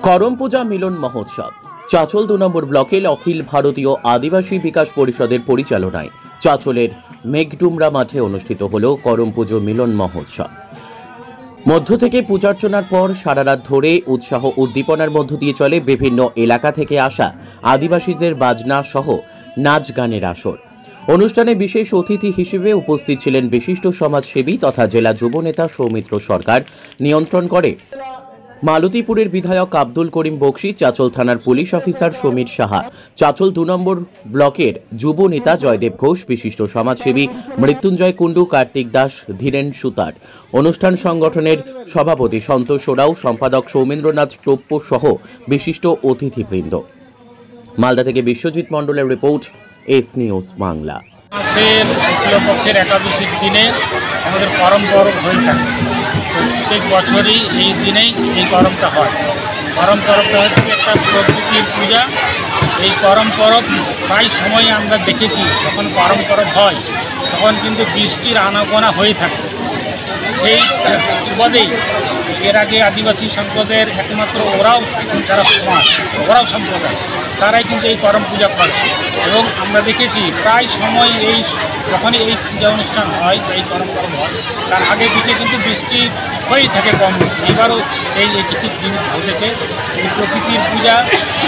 করম পূজা মিলন মহোৎসব চাঁচল ২ নম্বর ব্লকের অখিল ভারতীয় আদিবাসী বিকাশ পরিষদের পরিচালনায় চাঁচলের মেঘডুমরা মাঠে অনুষ্ঠিত হল করম পুজো মিলন মহোৎসব। মধ্য থেকে পূজার্চনার পর সারা রাত ধরে উৎসাহ উদ্দীপনার মধ্য দিয়ে চলে বিভিন্ন এলাকা থেকে আসা আদিবাসীদের বাজনা সহ নাচ গানের আসর। অনুষ্ঠানে বিশেষ অতিথি হিসেবে উপস্থিত ছিলেন বিশিষ্ট সমাজসেবী তথা জেলা যুব নেতা সৌমিত্র সরকার। নিয়ন্ত্রণ করে মালতীপুরের বিধায়ক আব্দুল করিম বক্সি, চাঁচল থানার পুলিশ অফিসার সমীর সাহা, চাঁচল ২ নম্বর ব্লকের যুব নেতা জয়দেব ঘোষ, বিশিষ্ট সমাজসেবী মৃত্যুঞ্জয় কুণ্ডু, কার্তিক দাস, ধীরেন সুতার, অনুষ্ঠান সংগঠনের সভাপতি সন্তোষ ওরাও, সম্পাদক সৌমেন্দ্রনাথ টোপ্প সহ বিশিষ্ট অতিথিবৃন্দ। মালদা থেকে বিশ্বজিৎ মণ্ডলের রিপোর্ট, এস নিউজ বাংলা। শুক্লপক্ষের একাদশীর দিনে আমাদের করম পরব হয়ে থাকে। প্রত্যেক বছরই এই দিনেই এই করমটা হয়। করম পরবটা হচ্ছে একটা প্রকৃতির পূজা। এই করম পরব প্রায় সময় আমরা দেখেছি যখন করম পরব হয় তখন কিন্তু বৃষ্টির আনাগোনা হয়ে থাকে। সেই সুবাদেই এর আগে আদিবাসী সম্প্রদায়ের একমাত্র ওরাও যারা সমাজ, ওরাও সম্প্রদায়, তারাই কিন্তু এই করম পূজা করে এবং আমরা দেখেছি প্রায় সময় এই যখনই এই পূজা অনুষ্ঠান হয়, এই করম পরব হয়, তার আগে পিঠে কিন্তু বৃষ্টি হয়েই থাকে কম বেশি। এবারও এই কিছু জিনিস ঘটেছে। এই প্রকৃতির পূজা,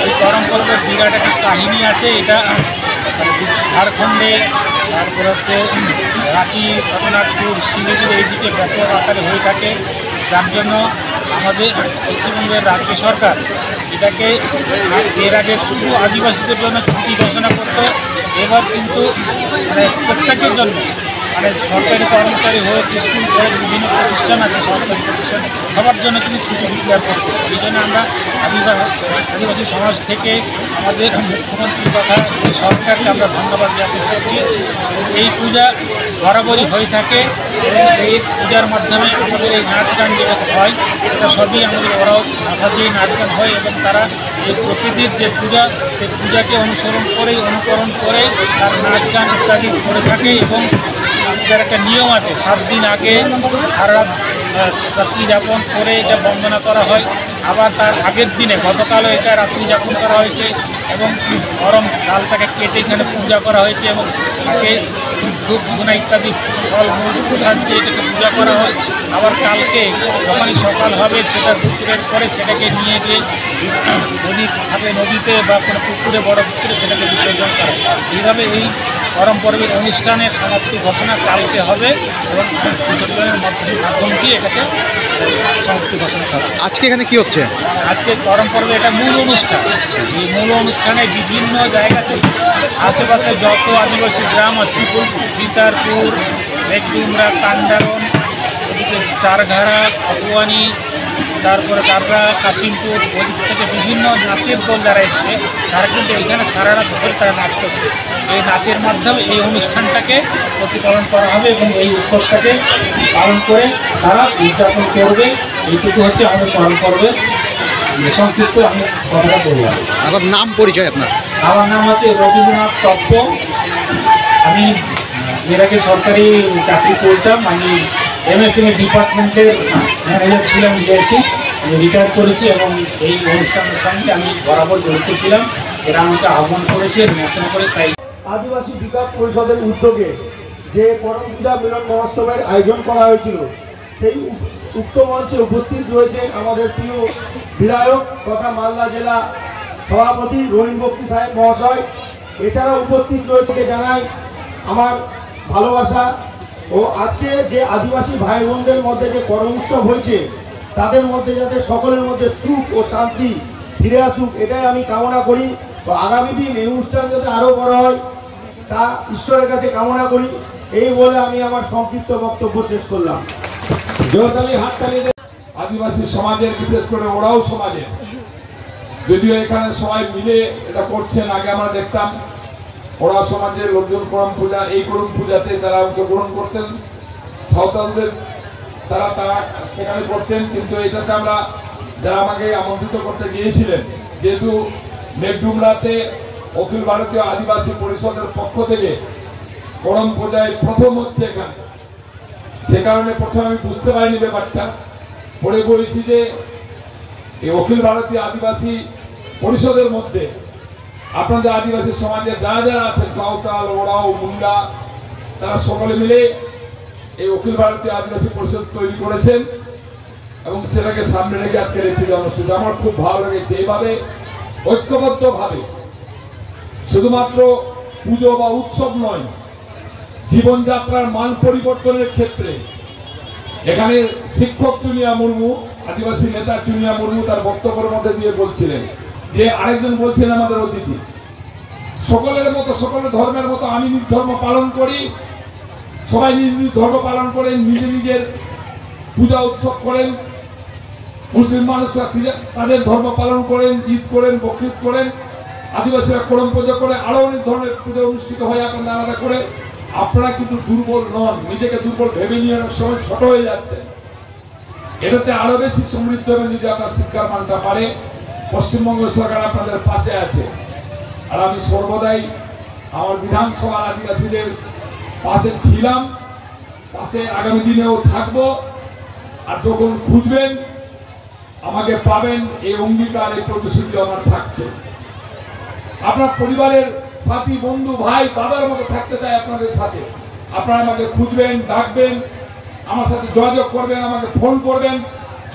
এই করম পরবের বিরাট একটা কাহিনী আছে। এটা ঝাড়খণ্ডে, তারপর হচ্ছে রাঁচি, ছটনাগপুর, শিলিগুড়ি এইদিকে ব্যাপক আকারে হয়ে থাকে, যার জন্য আমাদের পশ্চিমবঙ্গের রাজ্য সরকার এটাকে এর আগে শুধু আদিবাসীদের জন্য ছুটি ঘোষণা করতো। এবার কিন্তু প্রত্যেকের জন্য সরকারি কর্মচারী হোক, স্কুল কলেজ, বিভিন্ন প্রতিষ্ঠান আছে, সরকারি প্রতিষ্ঠান, সবার জন্য কিন্তু ছুটি ডিক্লেয়ার করছে। এই জন্য আমরা আদিবাসী সমাজ থেকে আমাদের মুখ্যমন্ত্রী তথা এই সরকারকে আমরা ধন্যবাদ জ্ঞাপন করছি। এই পূজা বরাবরই হয়ে থাকে এবং এই পূজার মাধ্যমে আমাদের এই নাচ গান যেটা হয় এটা সবই আমাদের ওরাও ভাষা দিয়েই নাচ গান হয় এবং তারা এই প্রকৃতির যে পূজা, সেই পূজাকে অনুকরণ করে তার নাচ গান ইত্যাদি করে থাকে এবং এটার একটা নিয়ম আছে। 7 দিন আগে সারা রাত রাত্রি যাপন করে এটা বন্দনা করা হয়। আবার তার আগের দিনে গতকালও এটা রাত্রি যাপন করা হয়েছে এবং গরম ডালটাকে কেটে এখানে পূজা করা হয়েছে এবং তাকে ধূপ ধুনা ইত্যাদি ফলমূল প্রসাদ দিয়ে এটাকে পূজা করা হয়। আবার কালকে যখনই সকাল হবে সেটা দুপুরের পরে সেটাকে নিয়ে গিয়ে নদীতে বা কোনো পুকুরে, বড় পুকুরে সেটাকে বিসর্জন করা হয়। এইভাবে এই করম পরবের অনুষ্ঠানের সমাপ্তি ঘোষণা কালকে হবে এবং বিসর্জনের মাধ্যম দিয়ে এটাকে সমাপ্তি ঘোষণা করা। আজকে এখানে কি হচ্ছে? আজকে করম পরবে এটা মূল অনুষ্ঠান। এই মূল অনুষ্ঠানে বিভিন্ন জায়গা থেকে আশেপাশে যত আদিবাসী গ্রাম আছে, চিতারপুর, মেঘডুমরা, কান্ডারন, ওদিকে চারঘাড়া, আকুয়ানি, তারপরে দাবরা, কাশিমপুর, ওদিক থেকে বিভিন্ন নাচের দল যারা এসছে তারা কিন্তু এইখানে সারা রাত ধরে তারা নাচ করছে। এই নাচের মাধ্যমে এই অনুষ্ঠানটাকে প্রতিপালন করা হবে এবং এই উৎসবটাকে পালন করে তারা উদযাপন করবে। এইটুকু হচ্ছে আমাদের পালন করবে। সংক্ষিপ্ত আমি কথাটা বললাম। আমার নাম, পরিচয় আপনার? আমার নাম হচ্ছে রবীন্দ্রনাথ টপ্প। আমি এর আগে সরকারি চাকরি করতাম। আমি এমএসএমই ডিপার্টমেন্টের ম্যানেজার ছিলাম, দিয়েছি, আমি রিটায়ার করেছি এবং এই অনুষ্ঠানের সঙ্গে আমি বরাবর জড়িত ছিলাম। এরা আমাকে আহ্বান করেছে নতুন করে। তাই আদিবাসী বিকাশ পরিষদের উদ্যোগে যে করম পূজা মিলন মহোৎসবের আয়োজন করা হয়েছিল, সেই উক্ত মঞ্চে উপস্থিত রয়েছেন আমাদের প্রিয় বিধায়ক তথা মালদা জেলা সভাপতি রহিম বক্সি সাহেব মহাশয়। এছাড়া উপস্থিত রয়েছে জানাই আমার ভালোবাসা ও আজকে যে আদিবাসী ভাই বোনদের মধ্যে যে করম উৎসব হয়েছে তাদের মধ্যে যাতে সকলের মধ্যে সুখ ও শান্তি ফিরে আসুক, এটাই আমি কামনা করি। তো আগামী দিন এই অনুষ্ঠান যাতে আরও বড় হয় তা ঈশ্বরের কাছে কামনা করি। এই বলে আমি আমার সংক্ষিপ্ত বক্তব্য শেষ করলাম। জোরতালি, হাততালি। আদিবাসী সমাজের, বিশেষ করে ওরাও সমাজের, যদিও এখানে সবাই মিলে এটা করছেন, আগে আমরা দেখতাম ওরা সমাজের লোকজন করম পূজা, এই করম পূজাতে তারা অংশগ্রহণ করতেন, সাঁওতালদের তারা সেখানে করতেন। কিন্তু এটাতে আমরা যারা আমাকে আমন্ত্রিত করতে গিয়েছিলেন, যেহেতু মেঘডুমরাতে অখিল ভারতীয় আদিবাসী পরিষদের পক্ষ থেকে করম পূজায় প্রথম হচ্ছে এখানে। সে কারণে প্রথমে আমি বুঝতে পারিনি ব্যাপারটা, পরে বলেছি যে এই অখিল ভারতীয় আদিবাসী পরিষদের মধ্যে আপনাদের আদিবাসী সমাজে যারা যারা আছেন, সাঁওতাল, ওরাও, মুন্ডা, তারা সকলে মিলে এই অখিল ভারতীয় আদিবাসী পরিষদ তৈরি করেছেন এবং সেটাকে সামনে রেখে আজকের এই পূজা অনুষ্ঠিত। আমার খুব ভালো লেগেছে এইভাবে ঐক্যবদ্ধভাবে শুধুমাত্র পুজো বা উৎসব নয়, জীবনযাত্রার মান পরিবর্তনের ক্ষেত্রে এখানে শিক্ষক চুনিয়া মুর্মু, আদিবাসী নেতা চুনিয়া মুর্মু তার বক্তব্যের মধ্যে দিয়ে বলছিলেন যে আরেকজন বলছিলেন আমাদের অতিথি, সকলের মতো সকলের ধর্মের মতো আমি নিজ ধর্ম পালন করি, সবাই নিজ নিজ ধর্ম পালন করেন, নিজে নিজের পূজা উৎসব করেন, মুসলিম মানুষরা তাদের ধর্ম পালন করেন, ঈদ করেন, বকরিদ করেন, আদিবাসীরা করম পূজা করে, আরো অনেক ধরনের পূজা অনুষ্ঠিত হয় আপনারা আলাদা করে। আপনারা কিন্তু দুর্বল নন, নিজেকে দুর্বল ভেবে নিয়ে অনেক সময় ছোট হয়ে যাচ্ছেন। এটাতে আরো বেশি সমৃদ্ধ হবে যদি আপনার শিক্ষার মানটা পারে। পশ্চিমবঙ্গ সরকার আপনাদের পাশে আছে, আর আমি সর্বদাই আমার বিধানসভা আদিবাসীদের পাশে ছিলাম, পাশে আগামী দিনেও থাকবো। আর যখন খুঁজবেন আমাকে পাবেন, এই অঙ্গীকার, এই প্রতিশ্রুতি আমার থাকছে। আপনার পরিবারের সাথী, বন্ধু, ভাই, দাদার মতো থাকতে চাই আপনাদের সাথে। আপনারা আমাকে খুঁজবেন, ডাকবেন, আমার সাথে যোগাযোগ করবেন, আমাকে ফোন করবেন,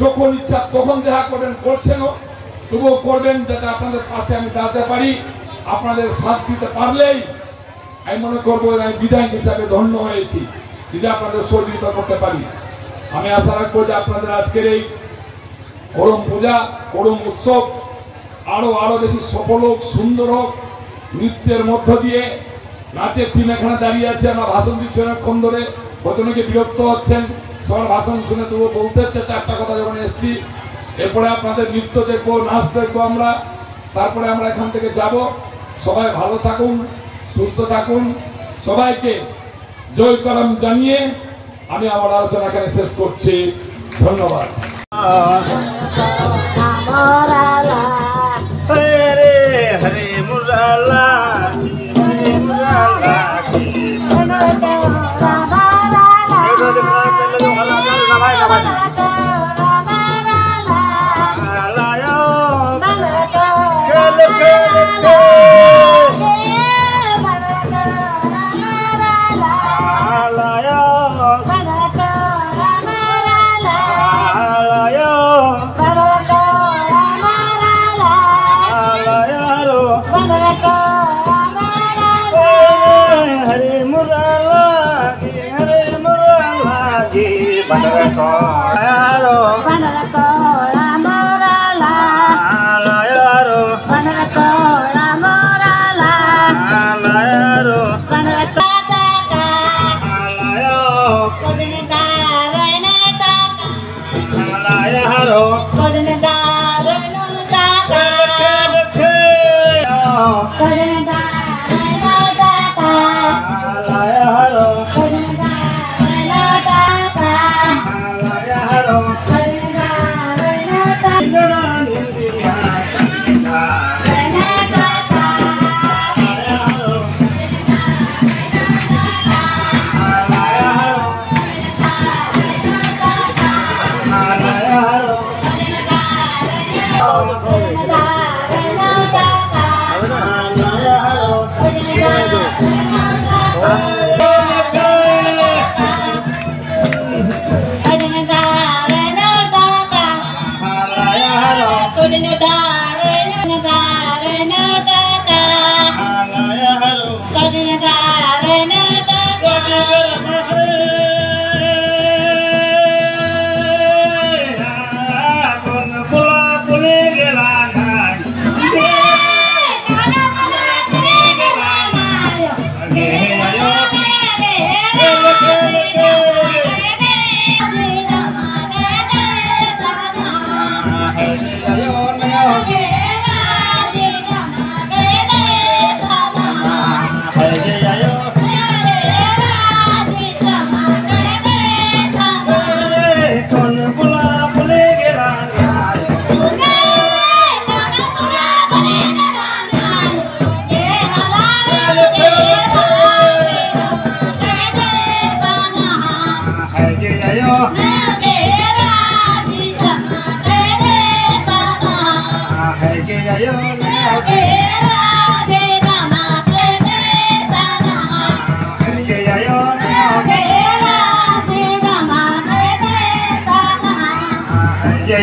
যখন ইচ্ছা তখন দেখা করবেন, করছেনও, তবুও করবেন, যাতে আপনাদের পাশে আমি দাঁড়াতে পারি। আপনাদের সাথ দিতে পারলেই আমি মনে করবো আমি বিধায়ক হিসাবে ধন্য হয়েছি, যদি আপনাদের সহযোগিতা করতে পারি। আমি আশা রাখবো যে আপনাদের আজকের এই করম পূজা, করম উৎসব আরো বেশি সফল হোক, সুন্দর হোক। নৃত্যের মধ্য দিয়ে, নাচের টিম এখানে দাঁড়িয়ে আছে, আমরা ভাষণ দিচ্ছি অনেকক্ষণ ধরে, হয়তো নাকি বিরক্ত হচ্ছেন, সবার ভাষণ শুনে তবুও বলতে হচ্ছে চারটা কথা যখন এসছি। এরপরে আপনাদের নৃত্য দেখবো, নাচ দেখবো আমরা, তারপরে আমরা এখান থেকে যাব। সবাই ভালো থাকুন, সুস্থ থাকুন, সবাইকে জয় করম জানিয়ে আমি আমার আলোচনা এখানে শেষ করছি। ধন্যবাদ। হরে হরে মুরালা, হরে মুরালা,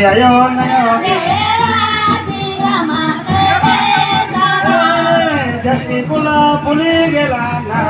আয়ো নয়নে ঝটকি গুলা ভুলে গেলা না